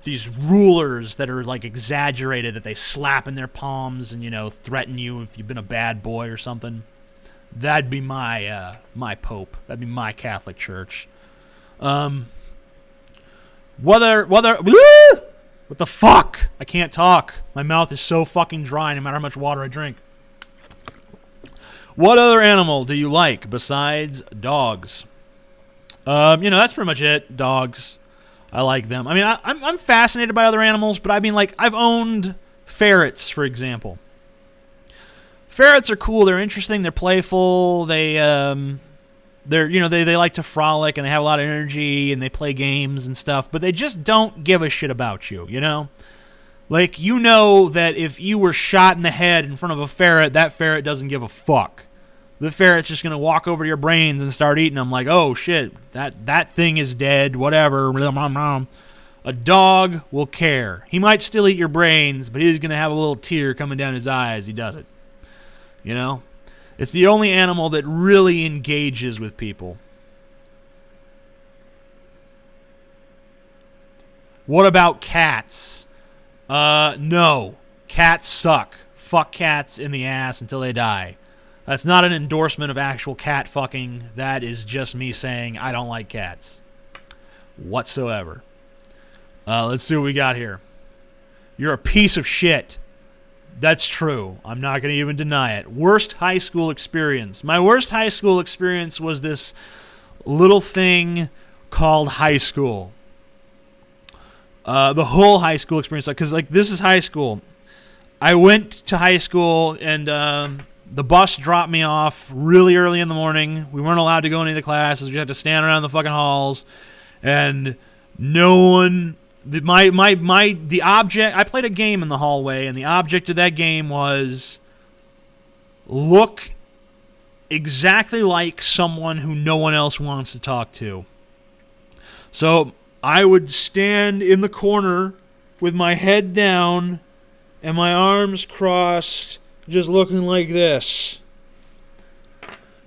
these rulers that are like exaggerated that they slap in their palms and threaten you if you've been a bad boy or something. That'd be my Pope. That'd be my Catholic Church. What the fuck? I can't talk. My mouth is so fucking dry no matter how much water I drink. What other animal do you like besides dogs? That's pretty much it. Dogs. I like them. I mean, I'm fascinated by other animals, but I mean, like, I've owned ferrets, for example. Ferrets are cool. They're interesting. They're playful. They like to frolic, and they have a lot of energy, and they play games and stuff, but they just don't give a shit about you, Like, you know that if you were shot in the head in front of a ferret, that ferret doesn't give a fuck. The ferret's just going to walk over to your brains and start eating them like, oh, shit, that thing is dead, whatever. A dog will care. He might still eat your brains, but he's going to have a little tear coming down his eye as he does it. You know? It's the only animal that really engages with people. What about cats? No. Cats suck. Fuck cats in the ass until they die. That's not an endorsement of actual cat fucking. That is just me saying I don't like cats. Whatsoever. Let's see what we got here. You're a piece of shit. That's true. I'm not going to even deny it. Worst high school experience. My worst high school experience was this little thing called high school. The whole high school experience, because this is high school. I went to high school and the bus dropped me off really early in the morning. We weren't allowed to go into the classes. We had to stand around the fucking halls, and no one. The object. I played a game in the hallway, and the object of that game was look exactly like someone who no one else wants to talk to. So I would stand in the corner with my head down and my arms crossed, just looking like this.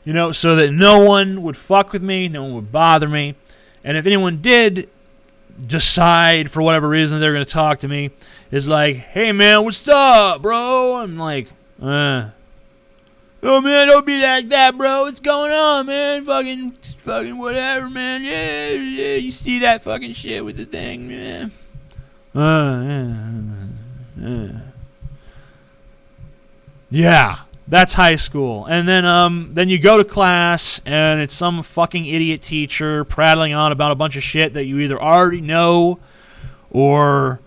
You know, so that no one would fuck with me, no one would bother me. And if anyone did decide for whatever reason they're going to talk to me, is like, hey man, what's up, bro? I'm like, oh man, don't be like that, bro. What's going on, man? Fucking whatever, man. Yeah, you see that fucking shit with the thing, man. Yeah, that's high school. And then you go to class, and it's some fucking idiot teacher prattling on about a bunch of shit that you either already know, or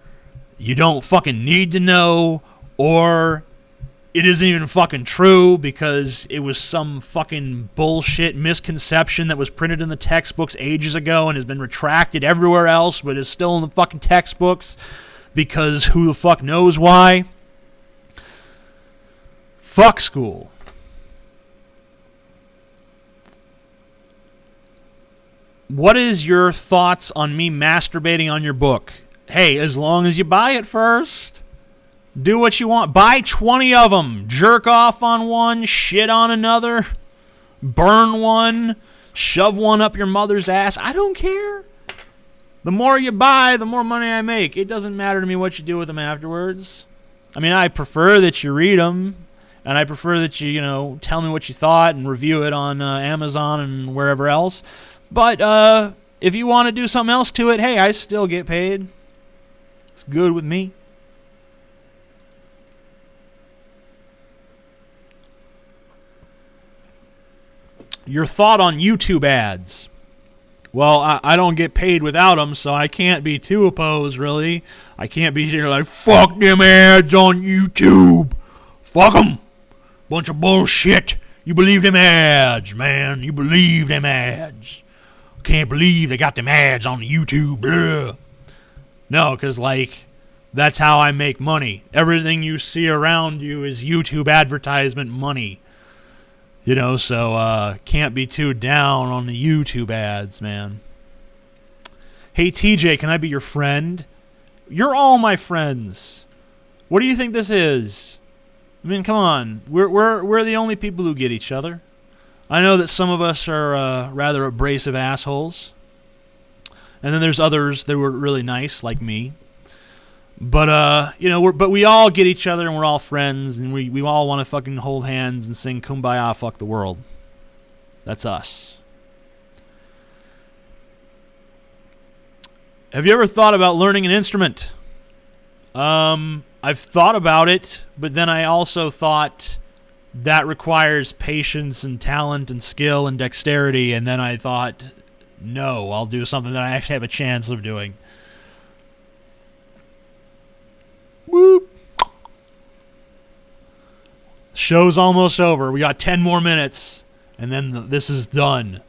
you don't fucking need to know, or it isn't even fucking true because it was some fucking bullshit misconception that was printed in the textbooks ages ago and has been retracted everywhere else, but is still in the fucking textbooks because who the fuck knows why. Fuck school. What is your thoughts on me masturbating on your book? Hey, as long as you buy it first. Do what you want. Buy 20 of them. Jerk off on one, shit on another, burn one, shove one up your mother's ass. I don't care. The more you buy, the more money I make. It doesn't matter to me what you do with them afterwards. I mean, I prefer that you read them, and I prefer that you, tell me what you thought and review it on Amazon and wherever else. But if you want to do something else to it, hey, I still get paid. It's good with me. Your thought on YouTube ads. Well, I don't get paid without them, so I can't be too opposed, really. I can't be here like, fuck them ads on YouTube. Fuck them. Bunch of bullshit. You believe them ads, man. You believe them ads. Can't believe they got them ads on YouTube. Blah. No, because, that's how I make money. Everything you see around you is YouTube advertisement money. So can't be too down on the YouTube ads, man. Hey, TJ, can I be your friend? You're all my friends. What do you think this is? I mean, come on. We're the only people who get each other. I know that some of us are rather abrasive assholes. And then there's others that were really nice, like me. But, but we all get each other and we're all friends and we all want to fucking hold hands and sing Kumbaya, fuck the world. That's us. Have you ever thought about learning an instrument? I've thought about it, but then I also thought that requires patience and talent and skill and dexterity, and then I thought, no, I'll do something that I actually have a chance of doing. Whoop. Show's almost over. We got 10 more minutes, and then this is done.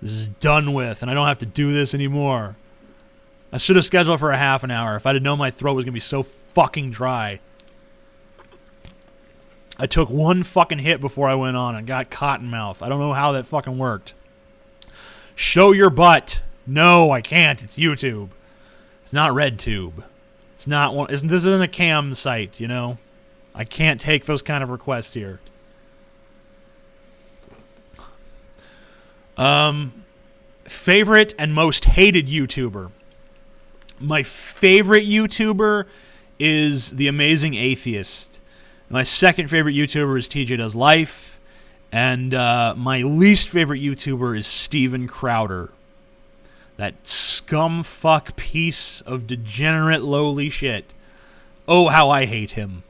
This is done with, and I don't have to do this anymore. I should have scheduled it for a half an hour if I'd have known my throat was going to be so fucking dry. I took one fucking hit before I went on and got cotton mouth. I don't know how that fucking worked. Show your butt. No, I can't. It's YouTube. It's not RedTube. It's not one. This isn't a cam site, you know? I can't take those kind of requests here. Favorite and most hated YouTuber. My favorite YouTuber is The Amazing Atheist. My second favorite YouTuber is TJ Does Life. And my least favorite YouTuber is Steven Crowder. That scumfuck piece of degenerate lowly shit. Oh, how I hate him.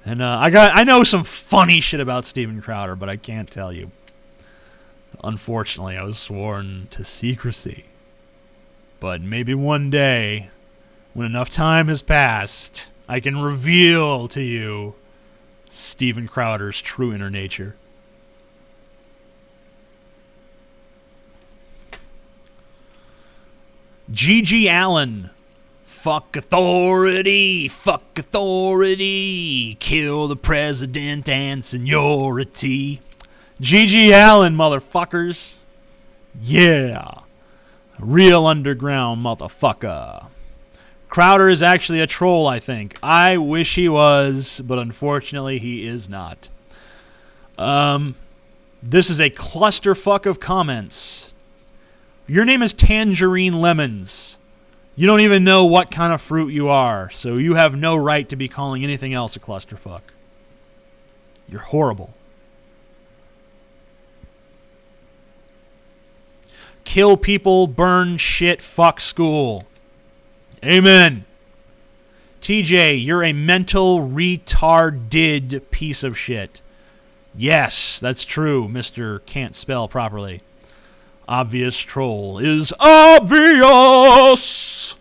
And I know some funny shit about Steven Crowder, but I can't tell you. Unfortunately, I was sworn to secrecy. But maybe one day, when enough time has passed, I can reveal to you Steven Crowder's true inner nature. G.G. Allen. Fuck authority, kill the president and seniority. G.G. Allen, motherfuckers. Yeah. Real underground motherfucker. Crowder is actually a troll, I think. I wish he was, but unfortunately he is not. This is a clusterfuck of comments. Your name is Tangerine Lemons. You don't even know what kind of fruit you are, so you have no right to be calling anything else a clusterfuck. You're horrible. Kill people, burn shit, fuck school. Amen. TJ, you're a mental retarded piece of shit. Yes, that's true, Mr. Can't Spell Properly. Obvious troll is obvious.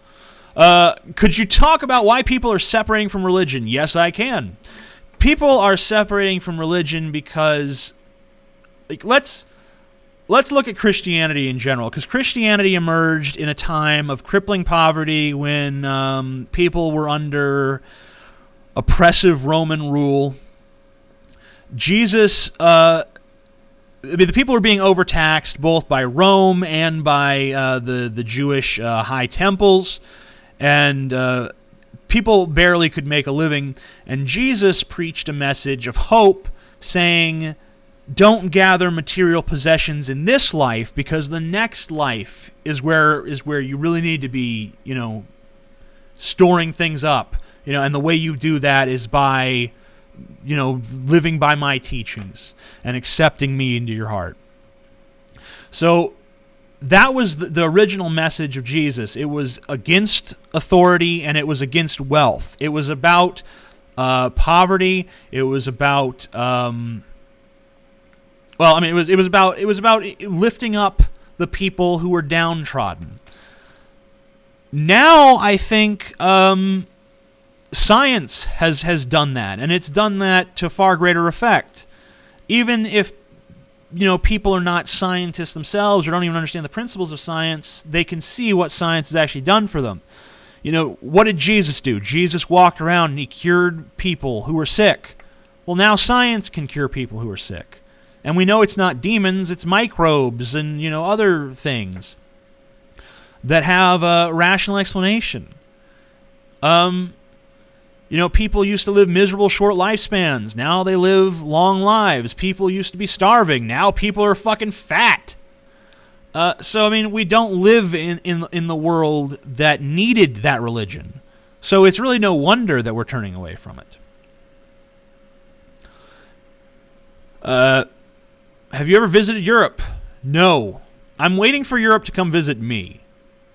Could you talk about why people are separating from religion? Yes, I can. People are separating from religion because, like, let's look at Christianity in general, because Christianity emerged in a time of crippling poverty when people were under oppressive Roman rule. Jesus, the people were being overtaxed both by Rome and by the Jewish high temples, and people barely could make a living. And Jesus preached a message of hope, saying, don't gather material possessions in this life, because the next life is where you really need to be, storing things up, and the way you do that is by, living by my teachings and accepting me into your heart. So that was the original message of Jesus. It was against authority and it was against wealth. It was about poverty. It was about it was about lifting up the people who were downtrodden. Now I think science has done that, and it's done that to far greater effect. Even if people are not scientists themselves or don't even understand the principles of science, they can see what science has actually done for them. What did Jesus do? Jesus walked around and he cured people who were sick. Well, now science can cure people who are sick. And we know it's not demons, it's microbes and, other things that have a rational explanation. People used to live miserable short lifespans. Now they live long lives. People used to be starving. Now people are fucking fat. We don't live in the world that needed that religion. So it's really no wonder that we're turning away from it. Have you ever visited Europe? No. I'm waiting for Europe to come visit me.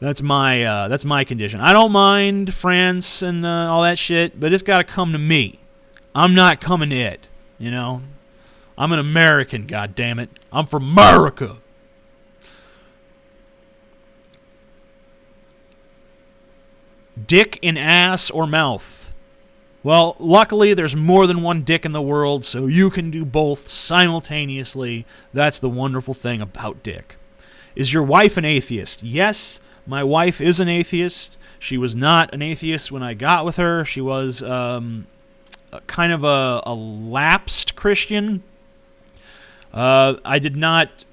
That's my condition. I don't mind France and all that shit, but it's got to come to me. I'm not coming to it, I'm an American, goddammit. I'm from America. Dick in ass or mouth? Well, luckily there's more than one dick in the world, so you can do both simultaneously. That's the wonderful thing about dick. Is your wife an atheist? Yes, My wife is an atheist. She was not an atheist when I got with her. She was kind of a lapsed Christian. I did not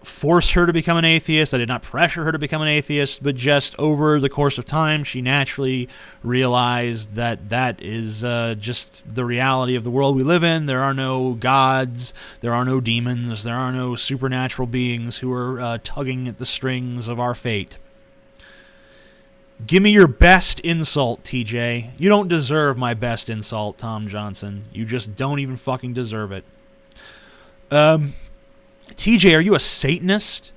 force her to become an atheist. I did not pressure her to become an atheist, but just over the course of time, she naturally realized that that is just the reality of the world we live in. There are no gods, there are no demons, there are no supernatural beings who are tugging at the strings of our fate. Give me your best insult, TJ. You don't deserve my best insult, Tom Johnson. You just don't even fucking deserve it. TJ, are you a Satanist?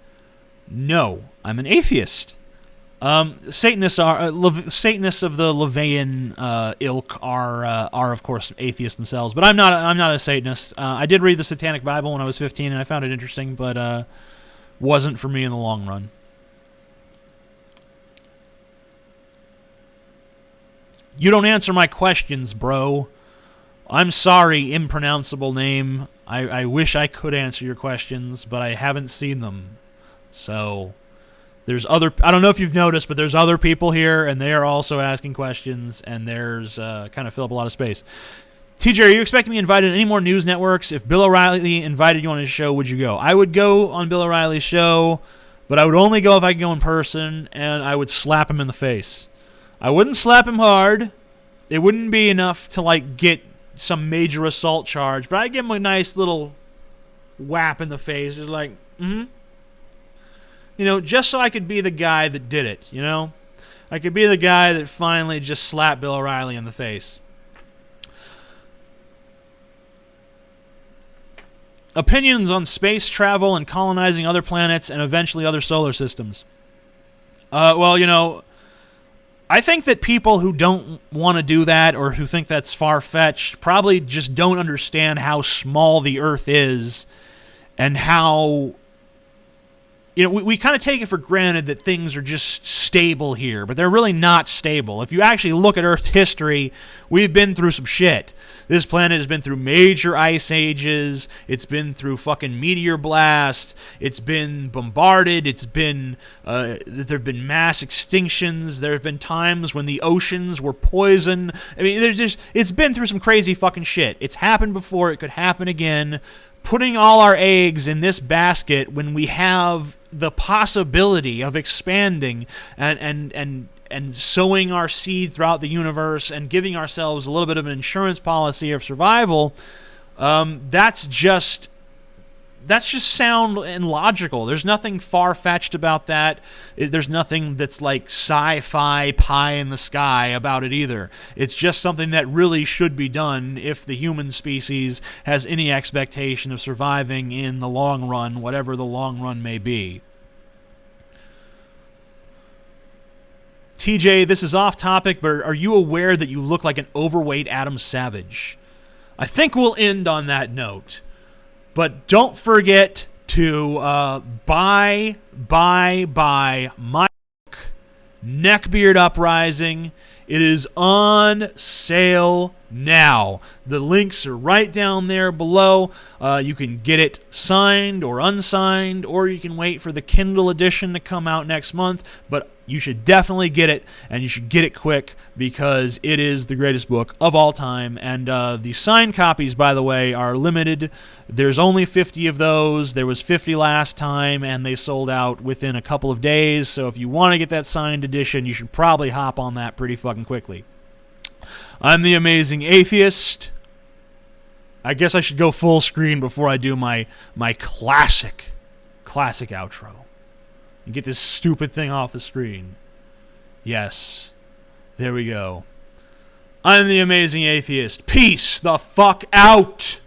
No, I'm an atheist. Satanists of the Levian ilk are of course atheists themselves, but I'm not a Satanist. I did read the Satanic Bible when I was 15, and I found it interesting, but wasn't for me in the long run. You don't answer my questions, bro. I'm sorry, impronounceable name. I wish I could answer your questions, but I haven't seen them. So, there's other... I don't know if you've noticed, but there's other people here, and they are also asking questions, and there's kind of fill up a lot of space. TJ, are you expecting me invited to any more news networks? If Bill O'Reilly invited you on his show, would you go? I would go on Bill O'Reilly's show, but I would only go if I could go in person, and I would slap him in the face. I wouldn't slap him hard. It wouldn't be enough to, like, get some major assault charge, but I'd give him a nice little whap in the face, just like, you know, just so I could be the guy that did it, you know? I could be the guy that finally just slapped Bill O'Reilly in the face. Opinions on space travel and colonizing other planets and eventually other solar systems. Well, you know, I think that people who don't want to do that or who think that's far-fetched probably just don't understand how small the Earth is and how, you know, we kind of take it for granted that things are just stable here, but they're really not stable. If you actually look at Earth's history, we've been through some shit. This planet has been through major ice ages. It's been through fucking meteor blasts. It's been bombarded. It's been, there have been mass extinctions. There have been times when the oceans were poison. I mean, it's been through some crazy fucking shit. It's happened before. It could happen again. Putting all our eggs in this basket when we have the possibility of expanding and sowing our seed throughout the universe and giving ourselves a little bit of an insurance policy of survival, that's just sound and logical. There's nothing far-fetched about that. There's nothing that's like sci-fi pie in the sky about it either. It's just something that really should be done if the human species has any expectation of surviving in the long run, whatever the long run may be. TJ, this is off topic, but are you aware that you look like an overweight Adam Savage? I think we'll end on that note. But don't forget to buy my book, Neckbeard Uprising. It is on sale now. The links are right down there below. You can get it signed or unsigned, or you can wait for the Kindle edition to come out next month. But you should definitely get it, and you should get it quick because it is the greatest book of all time. And the signed copies, by the way, are limited. There's only 50 of those. There was 50 last time, and they sold out within a couple of days. So if you want to get that signed edition, you should probably hop on that pretty fucking quickly. I'm the Amazing Atheist. I guess I should go full screen before I do my classic outro. And get this stupid thing off the screen. Yes. There we go. I'm the Amazing Atheist. Peace the fuck out!